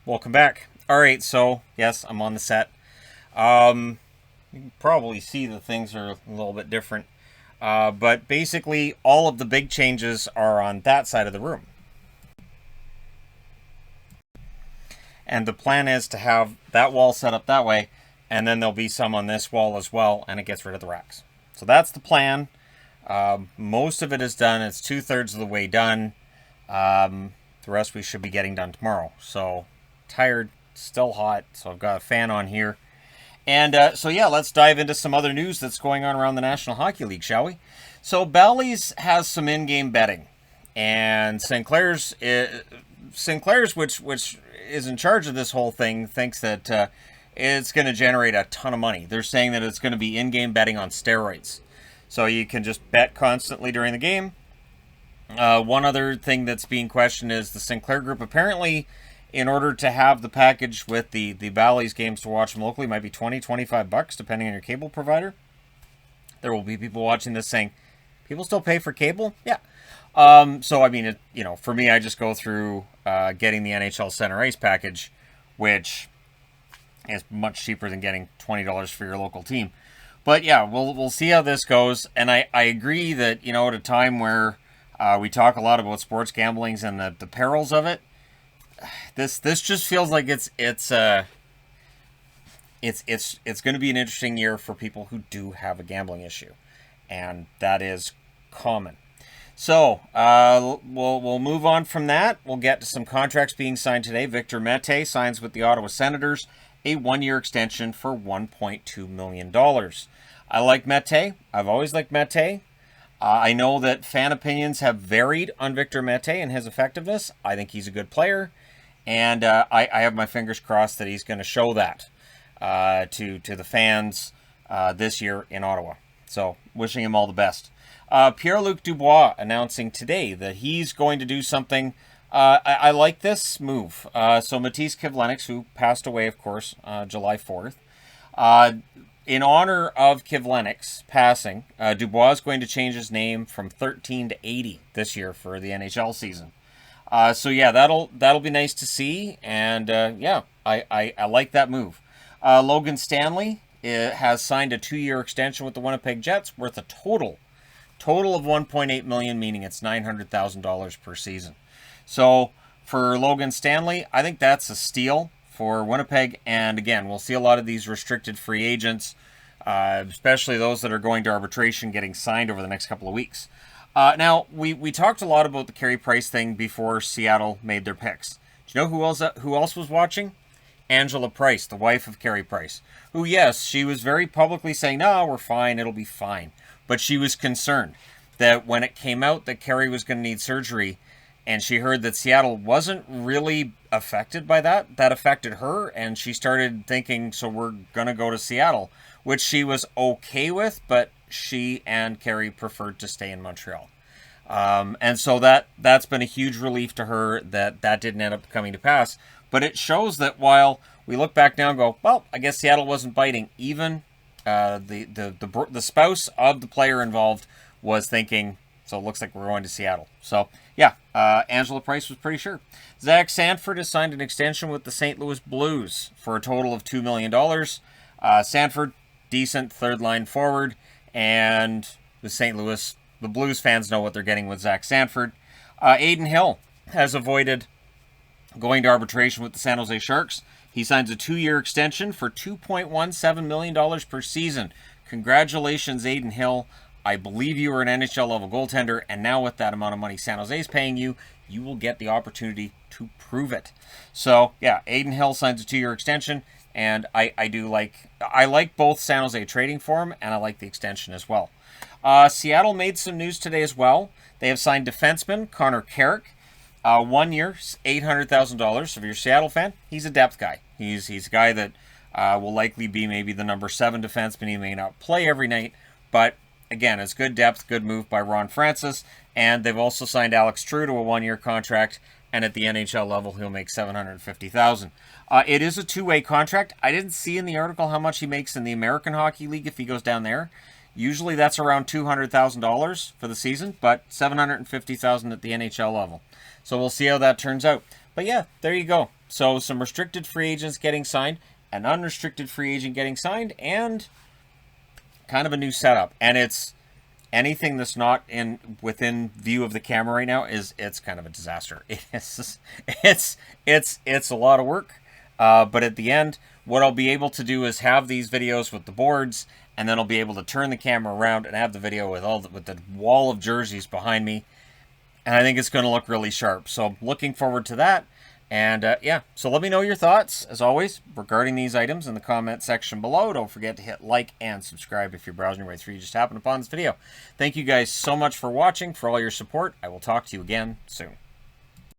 Welcome back. All right, so yes, I'm on the set. You can probably see that things are a little bit different, but basically, all of the big changes are on that side of the room, and the plan is to have that wall set up that way, and then there'll be some on this wall as well, and it gets rid of the racks. So that's the plan. Most of it is done. It's 2/3 of the way done. The rest we should be getting done tomorrow. So tired, still hot. So I've got a fan on here. And yeah, let's dive into some other news that's going on around the National Hockey League, shall we? So Bally's has some in-game betting, and Sinclair's, which is in charge of this whole thing, thinks that it's going to generate a ton of money. They're saying that it's going to be in-game betting on steroids, so you can just bet constantly during the game. One other thing that's being questioned is the Sinclair Group. Apparently, in order to have the package with the Bally's games to watch them locally, might be $20-25 depending on your cable provider. There will be people watching this saying, people still pay for cable? Yeah. So I mean, for me, I just go through getting the NHL Center Ice package, which is much cheaper than getting $20 for your local team. But yeah, we'll see how this goes. And I agree that, at a time where we talk a lot about sports gamblings and the perils of it, this just feels like it's going to be an interesting year for people who do have a gambling issue, and that is common. So we'll move on from that. We'll get to some contracts being signed today. Victor Mete signs with the Ottawa Senators a 1-year extension for $1.2 million. I like Mete. I've always liked Mete. I know that fan opinions have varied on Victor Mete and his effectiveness. I think he's a good player, and I have my fingers crossed that he's going to show that to the fans this year in Ottawa. So, wishing him all the best. Pierre-Luc Dubois announcing today that he's going to do something. I like this move. So Matisse Kivlenieks, who passed away, of course, July 4th, in honor of Kivlenieks passing, Dubois is going to change his name from 13 to 80 this year for the NHL season. So yeah, that'll be nice to see, and I like that move. Logan Stanley has signed a 2-year extension with the Winnipeg Jets, worth a total of $1.8 million, meaning it's $900,000 per season. So for Logan Stanley, I think that's a steal for Winnipeg. And again, we'll see a lot of these restricted free agents, especially those that are going to arbitration, getting signed over the next couple of weeks. Now, we talked a lot about the Carey Price thing before Seattle made their picks. Do you know who else was watching? Angela Price, the wife of Carey Price, who, yes, she was very publicly saying, no, we're fine, it'll be fine. But she was concerned that when it came out that Carey was going to need surgery, and she heard that Seattle wasn't really affected by that, that affected her, and she started thinking, so we're going to go to Seattle, which she was okay with, but she and Carey preferred to stay in Montreal. And so that's been a huge relief to her that didn't end up coming to pass. But it shows that while we look back now and go, well, I guess Seattle wasn't biting, even the spouse of the player involved was thinking, so it looks like we're going to Seattle. So, yeah, Angela Price was pretty sure. Zach Sanford has signed an extension with the St. Louis Blues for a total of $2 million. Sanford, decent third-line forward, and the Blues fans know what they're getting with Zach Sanford. Aiden Hill has avoided going to arbitration with the San Jose Sharks. He signs a 2-year extension for $2.17 million per season. Congratulations, Aiden Hill. I believe you were an NHL-level goaltender, and now with that amount of money San Jose is paying you, you will get the opportunity to prove it. So, yeah, Aiden Hill signs a 2-year extension, and I like both San Jose trading for him, and I like the extension as well. Seattle made some news today as well. They have signed defenseman Connor Carrick. 1 year, $800,000. So if you're a Seattle fan, he's a depth guy. He's a guy that will likely be maybe the number 7 defenseman. He may not play every night, but again, it's good depth, good move by Ron Francis. And they've also signed Alex True to a 1-year contract, and at the NHL level, he'll make $750,000. It is a 2-way contract. I didn't see in the article how much he makes in the American Hockey League if he goes down there. Usually that's around $200,000 for the season, but $750,000 at the NHL level. So we'll see how that turns out. But yeah, there you go. So some restricted free agents getting signed, an unrestricted free agent getting signed, and kind of a new setup. And it's anything that's not within view of the camera right now it's kind of a disaster. It's a lot of work. But at the end, what I'll be able to do is have these videos with the boards, and then I'll be able to turn the camera around and have the video with the wall of jerseys behind me. And I think it's going to look really sharp. So I'm looking forward to that. And yeah, so let me know your thoughts, as always, regarding these items in the comment section below. Don't forget to hit like and subscribe if you're browsing your way through. You just happened upon this video. Thank you guys so much for watching, for all your support. I will talk to you again soon.